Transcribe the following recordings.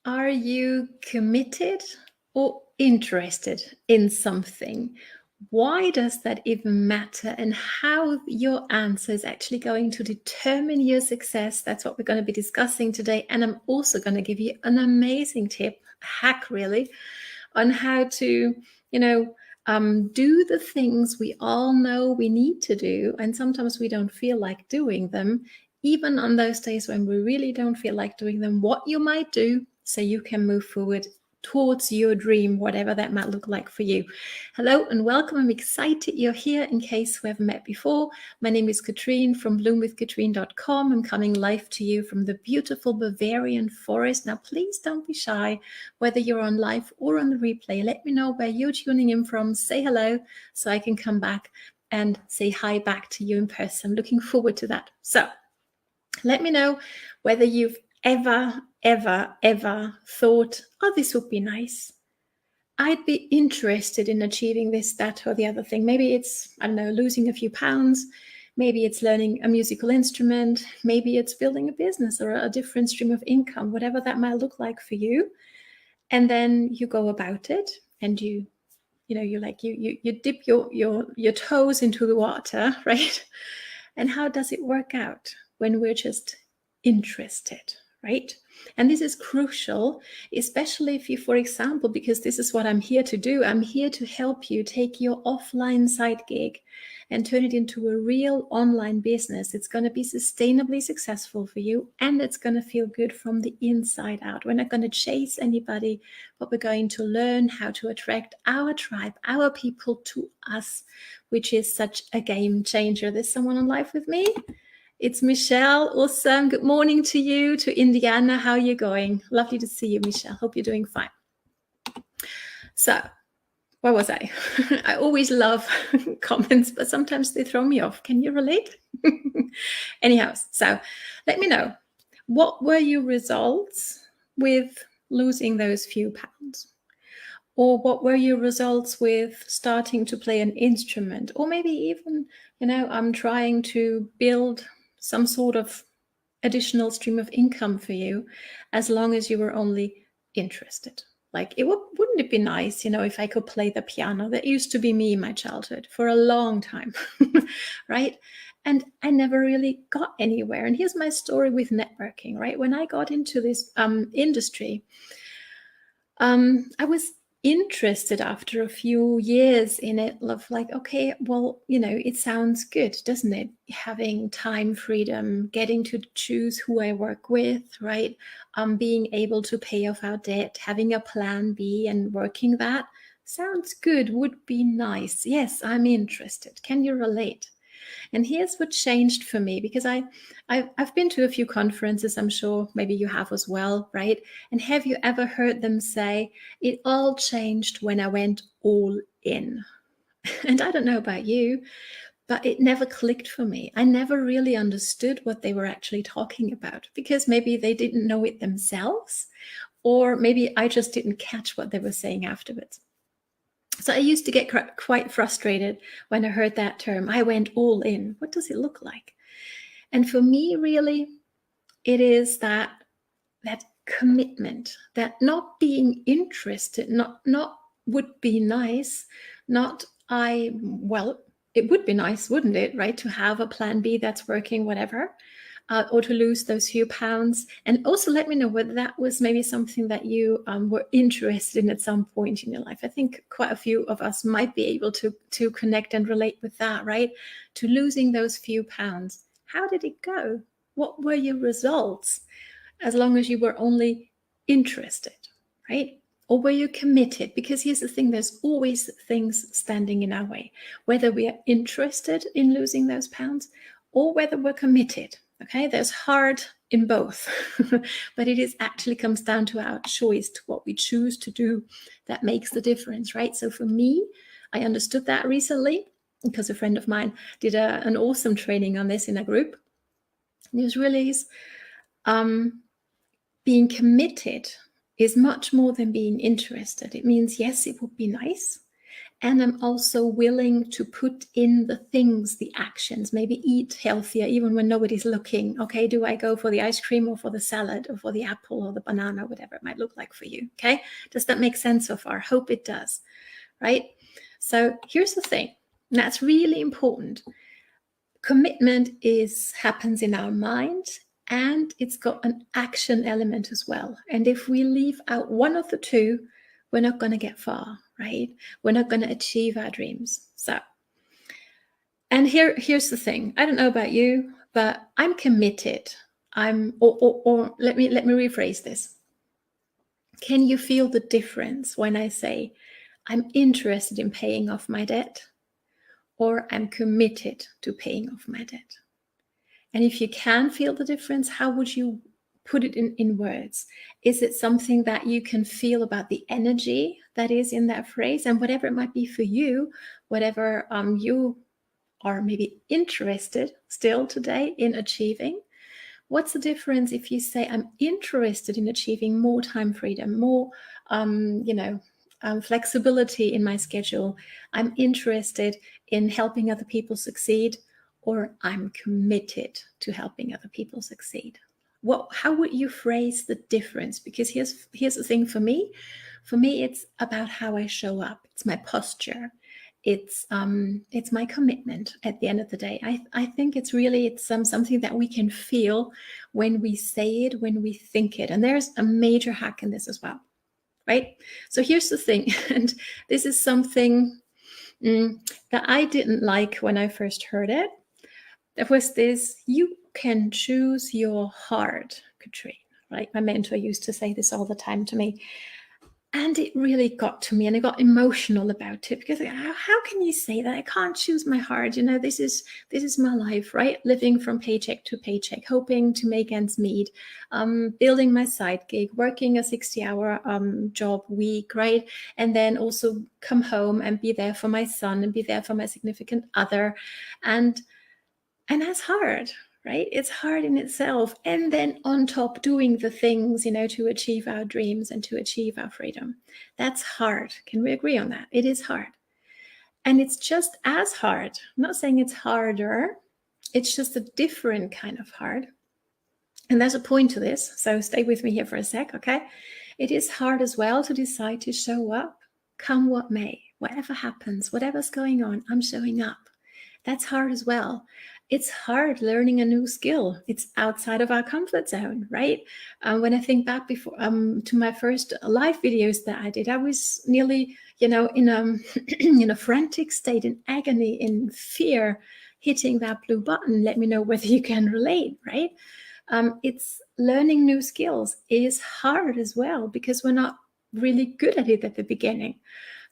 Are you committed or interested in something? Why does that even matter? And how your answer is actually going to determine your success? That's what we're going to be discussing today. And I'm also going to give you an amazing tip, a hack really, on how to, do the things we all know we need to do. And sometimes we don't feel like doing them, even on those days when we really don't feel like doing them, what you might do so you can move forward towards your dream, whatever that might look like for you. Hello and welcome. I'm excited you're here. In case we haven't met before, my name is Katrine from bloomwithkatrine.com. I'm coming live to you from the beautiful Bavarian forest. Now, please don't be shy, whether you're on live or on the replay. Let me know where you're tuning in from. Say hello so I can come back and say hi back to you in person. Looking forward to that. So let me know whether you've ever thought, oh, this would be nice. I'd be interested in achieving this, that, or the other thing. Maybe it's, I don't know, losing a few pounds. Maybe it's learning a musical instrument. Maybe it's building a business or a different stream of income, whatever that might look like for you. And then you go about it and you dip your toes into the water, right? And how does it work out when we're just interested, right? And this is crucial, especially if you, for example, because this is what I'm here to do. I'm here to help you take your offline side gig and turn it into a real online business. It's going to be sustainably successful for you, and it's going to feel good from the inside out. We're not going to chase anybody, but we're going to learn how to attract our tribe, our people to us, which is such a game changer. There's someone on live with me. It's Michelle. Awesome. Good morning to you, to Indiana. How are you going? Lovely to see you, Michelle. Hope you're doing fine. So, where was I? I always love comments, but sometimes they throw me off. Can you relate? Anyhow, so let me know. What were your results with losing those few pounds? Or what were your results with starting to play an instrument? Or maybe even, I'm trying to build some sort of additional stream of income for you, as long as you were only interested. Like, wouldn't it be nice, if I could play the piano? That used to be me in my childhood for a long time, right? And I never really got anywhere. And here's my story with networking, right? When I got into this industry, I was interested after a few years in it, of like, okay, well, it sounds good, doesn't it? Having time freedom, getting to choose who I work with, right? Being able to pay off our debt, having a plan B and working that sounds good, would be nice. Yes, I'm interested. Can you relate? And here's what changed for me, because I've been to a few conferences, I'm sure maybe you have as well, right? And have you ever heard them say, it all changed when I went all in? And I don't know about you, but it never clicked for me. I never really understood what they were actually talking about, because maybe they didn't know it themselves, or maybe I just didn't catch what they were saying afterwards. So I used to get quite frustrated when I heard that term. I went all in. What does it look like? And for me, really, it is that commitment, that not being interested, not would be nice, it would be nice, wouldn't it, right? To have a plan B that's working, whatever. Or to lose those few pounds. And also let me know whether that was maybe something that you were interested in at some point in your life. I think quite a few of us might be able to connect and relate with that, right? To losing those few pounds. How did it go? What were your results? As long as you were only interested, right? Or were you committed? Because here's the thing, there's always things standing in our way, whether we are interested in losing those pounds or whether we're committed. Okay, there's heart in both, but it is actually comes down to our choice, to what we choose to do, that makes the difference, right? So for me, I understood that recently because a friend of mine did an awesome training on this in a group. News release. Being committed is much more than being interested. It means, yes, it would be nice. And I'm also willing to put in the things, the actions, maybe eat healthier, even when nobody's looking. Okay, do I go for the ice cream or for the salad or for the apple or the banana, whatever it might look like for you? Okay, does that make sense so far? Hope it does, right? So here's the thing, and that's really important. Commitment happens in our mind, and it's got an action element as well. And if we leave out one of the two, we're not going to get far, right? We're not going to achieve our dreams. So, and here's the thing. I don't know about you, but I'm committed. Or let me rephrase this. Can you feel the difference when I say I'm interested in paying off my debt, or I'm committed to paying off my debt? And if you can feel the difference, how would you put it in words? Is it something that you can feel about the energy that is in that phrase? And whatever it might be for you, whatever you are maybe interested still today in achieving, what's the difference if you say, I'm interested in achieving more time freedom, more, flexibility in my schedule. I'm interested in helping other people succeed, or I'm committed to helping other people succeed. How would you phrase the difference? Because here's the thing for me. For me, it's about how I show up. It's my posture. It's my commitment at the end of the day. I think it's something that we can feel when we say it, when we think it. And there's a major hack in this as well, right? So here's the thing, and this is something that I didn't like when I first heard it. There was this, you can choose your heart, Katrine, right? My mentor used to say this all the time to me. And it really got to me, and I got emotional about it, because how can you say that? I can't choose my heart. This is my life, right? Living from paycheck to paycheck, hoping to make ends meet, building my side gig, working a 60-hour job week, right? And then also come home and be there for my son and be there for my significant other. And that's hard, right? It's hard in itself. And then on top, doing the things, to achieve our dreams and to achieve our freedom. That's hard. Can we agree on that? It is hard. And it's just as hard. I'm not saying it's harder. It's just a different kind of hard. And there's a point to this. So stay with me here for a sec, okay? It is hard as well to decide to show up, come what may, whatever happens, whatever's going on, I'm showing up. That's hard as well. It's hard learning a new skill. It's outside of our comfort zone, right? When I think back before to my first live videos that I did, I was nearly, in a frantic state, in agony, in fear, hitting that blue button. Let me know whether you can relate, right? It's learning new skills is hard as well, because we're not really good at it at the beginning.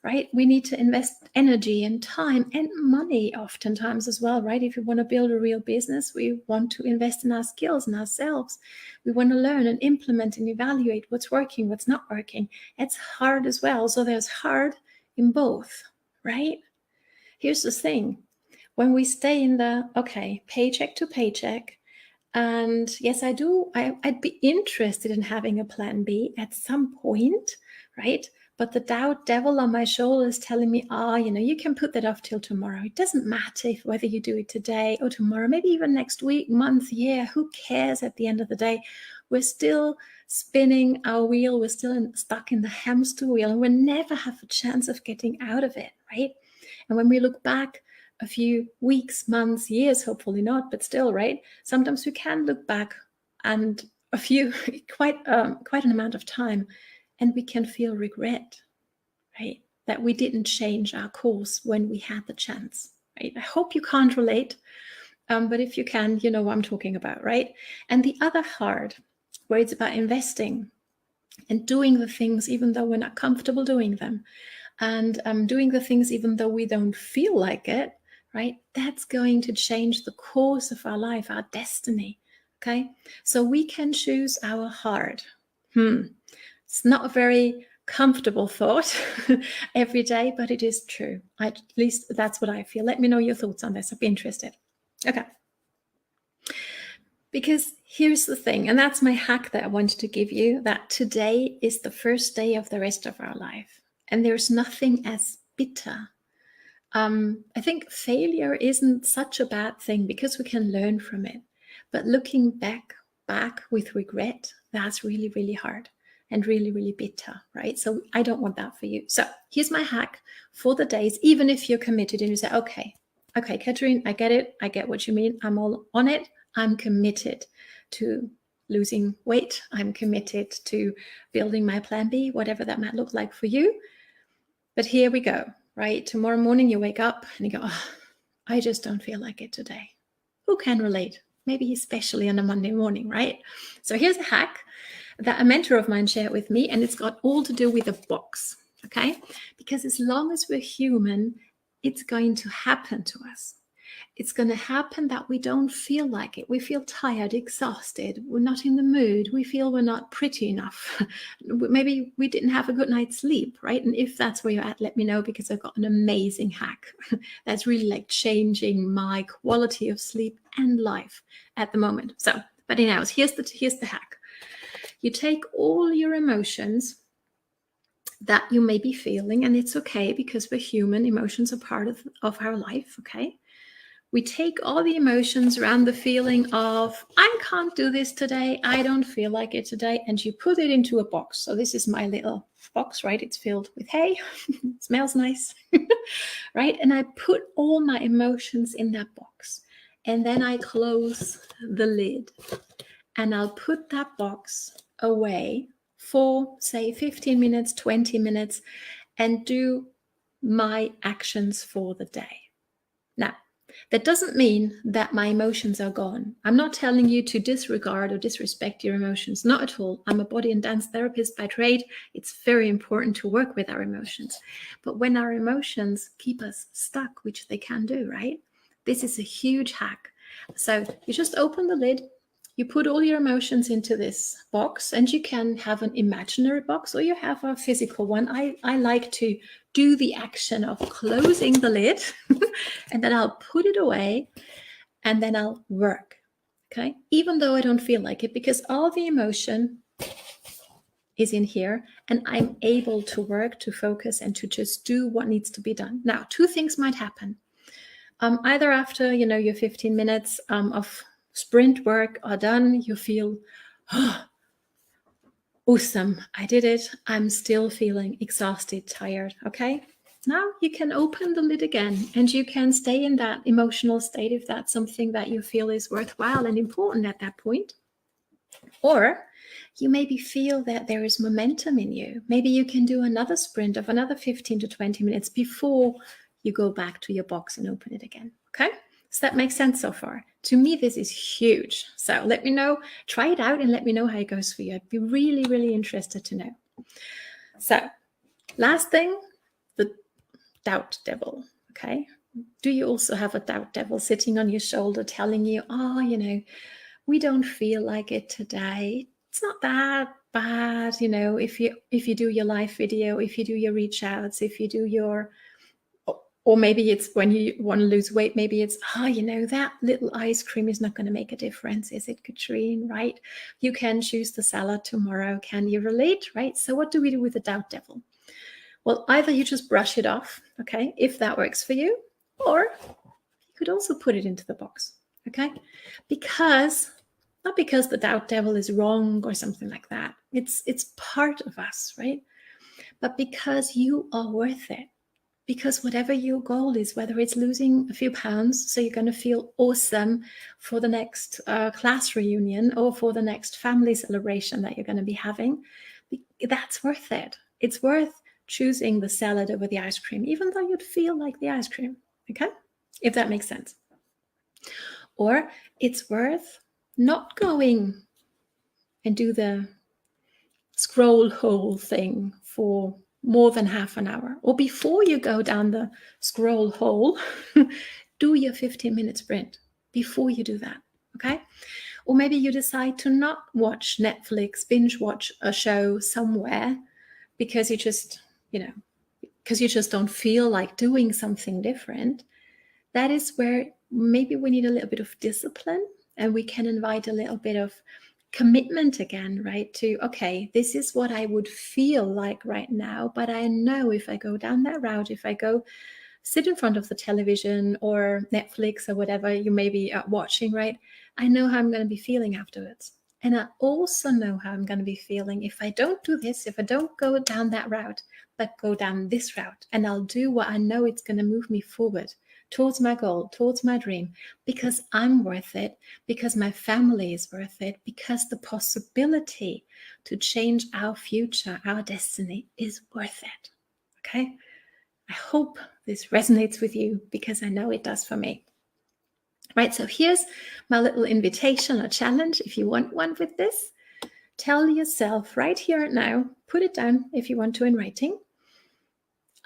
Right? We need to invest energy and time and money oftentimes as well, right? If we want to build a real business, we want to invest in our skills and ourselves. We want to learn and implement and evaluate what's working, what's not working. It's hard as well. So there's hard in both, right? Here's the thing. When we stay in the, paycheck to paycheck, and yes, I'd be interested in having a plan B at some point, right? But the doubt devil on my shoulder is telling me, you can put that off till tomorrow. It doesn't matter whether you do it today or tomorrow, maybe even next week, month, year. Who cares at the end of the day? We're still spinning our wheel. We're still stuck in the hamster wheel, and we never have a chance of getting out of it, right? And when we look back a few weeks, months, years, hopefully not, but still, right? Sometimes we can look back and a few, quite an amount of time, and we can feel regret, right? That we didn't change our course when we had the chance, right? I hope you can't relate, but if you can, you know what I'm talking about, right? And the other hard, where it's about investing and doing the things even though we're not comfortable doing them, and doing the things even though we don't feel like it, right? That's going to change the course of our life, our destiny, okay? So we can choose our heart. It's not a very comfortable thought every day, but it is true. At least that's what I feel. Let me know your thoughts on this. I'd be interested. Okay. Because here's the thing, and that's my hack that I wanted to give you, that today is the first day of the rest of our life. And there's nothing as bitter I think failure isn't such a bad thing because we can learn from it. But looking back with regret, that's really, really hard and really, really bitter, right? So I don't want that for you. So here's my hack for the days, even if you're committed and you say, okay, Katerine, I get it. I get what you mean. I'm all on it. I'm committed to losing weight. I'm committed to building my plan B, whatever that might look like for you. But here we go, right? Tomorrow morning you wake up and you go, oh, I just don't feel like it today. Who can relate? Maybe especially on a Monday morning, right? So here's a hack that a mentor of mine shared with me, and it's got all to do with a box, okay? Because as long as we're human, it's going to happen to us. It's going to happen that we don't feel like it. We feel tired, exhausted. We're not in the mood. We feel we're not pretty enough. Maybe we didn't have a good night's sleep, right? And if that's where you're at, let me know, because I've got an amazing hack that's really like changing my quality of sleep and life at the moment. So, but anyways, here's the hack. You take all your emotions that you may be feeling, and it's okay because we're human. Emotions are part of our life, okay? We take all the emotions around the feeling of, I can't do this today, I don't feel like it today, and you put it into a box. So this is my little box, right? It's filled with hay, it smells nice, right? And I put all my emotions in that box. And then I close the lid and I'll put that box away for, say, 15 minutes, 20 minutes, and do my actions for the day. Now, that doesn't mean that my emotions are gone. I'm not telling you to disregard or disrespect your emotions. Not at all. I'm a body and dance therapist by trade. It's very important to work with our emotions. But when our emotions keep us stuck, which they can do, right? This is a huge hack. So you just open the lid, you put all your emotions into this box, and you can have an imaginary box or you have a physical one. I like to do the action of closing the lid and then I'll put it away and then I'll work, okay? Even though I don't feel like it, because all the emotion is in here and I'm able to work, to focus, and to just do what needs to be done. Now, two things might happen. Either after, your 15 minutes of sprint work are done, you feel, oh, awesome, I did it. I'm still feeling exhausted, tired, okay? Now you can open the lid again and you can stay in that emotional state if that's something that you feel is worthwhile and important at that point. Or you maybe feel that there is momentum in you. Maybe you can do another sprint of another 15 to 20 minutes before you go back to your box and open it again, okay? Does that make sense so far? To me, this is huge. So let me know, try it out and let me know how it goes for you. I'd be really, really interested to know. So last thing, the doubt devil, okay? Do you also have a doubt devil sitting on your shoulder telling you, oh, we don't feel like it today. It's not that bad, if you do your live video, if you do your reach outs, if you do your, or maybe it's when you want to lose weight, maybe it's, that little ice cream is not going to make a difference, is it, Katrine, right? You can choose the salad tomorrow. Can you relate, right? So what do we do with the doubt devil? Well, either you just brush it off, okay, if that works for you, or you could also put it into the box, okay? Not because the doubt devil is wrong or something like that. It's part of us, right? But because you are worth it. Because whatever your goal is, whether it's losing a few pounds, so you're going to feel awesome for the next class reunion or for the next family celebration that you're going to be having, that's worth it. It's worth choosing the salad over the ice cream, even though you'd feel like the ice cream, okay? If that makes sense. Or it's worth not going and do the scroll hole thing for more than half an hour. Or before you go down the scroll hole, do your 15-minute sprint before you do that, okay? Or maybe you decide to not watch Netflix, binge watch a show somewhere because you just don't feel like doing something different. That is where maybe we need a little bit of discipline, and we can invite a little bit of commitment again, right? To, okay, this is what I would feel like right now, but I know if I go down that route, if I go sit in front of the television or Netflix or whatever you may be watching, right? I know how I'm going to be feeling afterwards. And I also know how I'm going to be feeling if I don't do this, if I don't go down that route, but go down this route. And I'll do what I know it's going to move me forward towards my goal, towards my dream, because I'm worth it, because my family is worth it, because the possibility to change our future, our destiny is worth it. Okay? I hope this resonates with you because I know it does for me. Right, so here's my little invitation or challenge. If you want one with this, tell yourself right here and now, put it down if you want to in writing.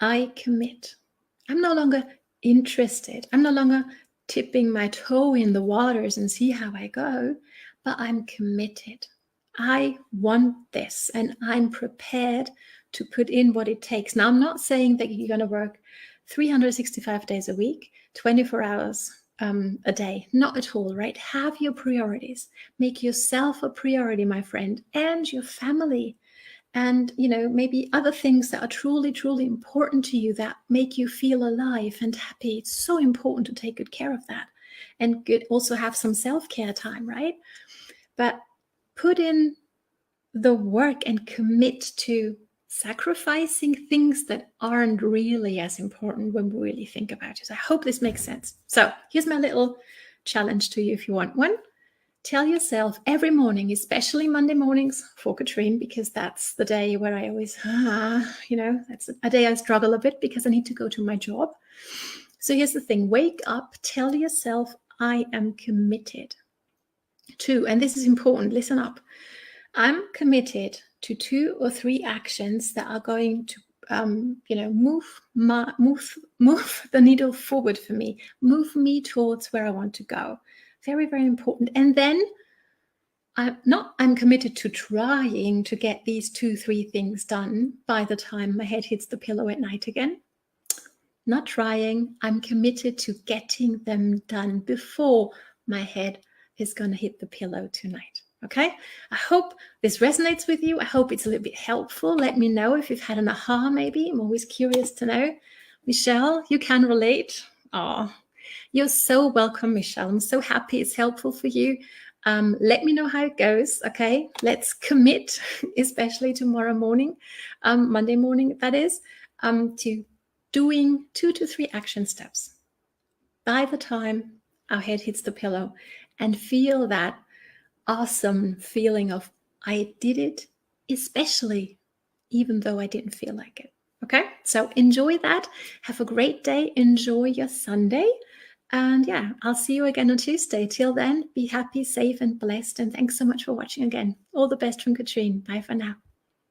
I commit. I'm no longer interested. I'm no longer tipping my toe in the waters and see how I go, but I'm committed. I want this and I'm prepared to put in what it takes. Now, I'm not saying that you're going to work 365 days a week, 24 hours a day. Not at all, right? Have your priorities. Make yourself a priority, my friend, and your family. And, maybe other things that are truly, truly important to you that make you feel alive and happy. It's so important to take good care of that. And also have some self-care time, right? But put in the work and commit to sacrificing things that aren't really as important when we really think about it. I hope this makes sense. So here's my little challenge to you if you want one. Tell yourself every morning, especially Monday mornings for Katrine, because that's the day where I always, that's a day I struggle a bit because I need to go to my job. So here's the thing, wake up, tell yourself, I am committed to, and this is important, listen up. I'm committed to 2 or 3 actions that are going to, move the needle forward for me, move me towards where I want to go. Very, very important. And then I'm committed to trying to get these 2, 3 things done by the time my head hits the pillow at night again. Not trying. I'm committed to getting them done before my head is going to hit the pillow tonight. Okay? I hope this resonates with you. I hope it's a little bit helpful. Let me know if you've had an aha maybe. I'm always curious to know. Michelle, you can relate. Oh, you're so welcome, Michelle. I'm so happy it's helpful for you. Let me know how it goes, okay? Let's commit, especially tomorrow morning, Monday morning, that is, to doing 2 to 3 action steps by the time our head hits the pillow and feel that awesome feeling of I did it, especially even though I didn't feel like it. Okay, so enjoy that. Have a great day. Enjoy your Sunday. And yeah, I'll see you again on Tuesday. Till then, be happy, safe, and blessed. And thanks so much for watching again. All the best from Katrine. Bye for now.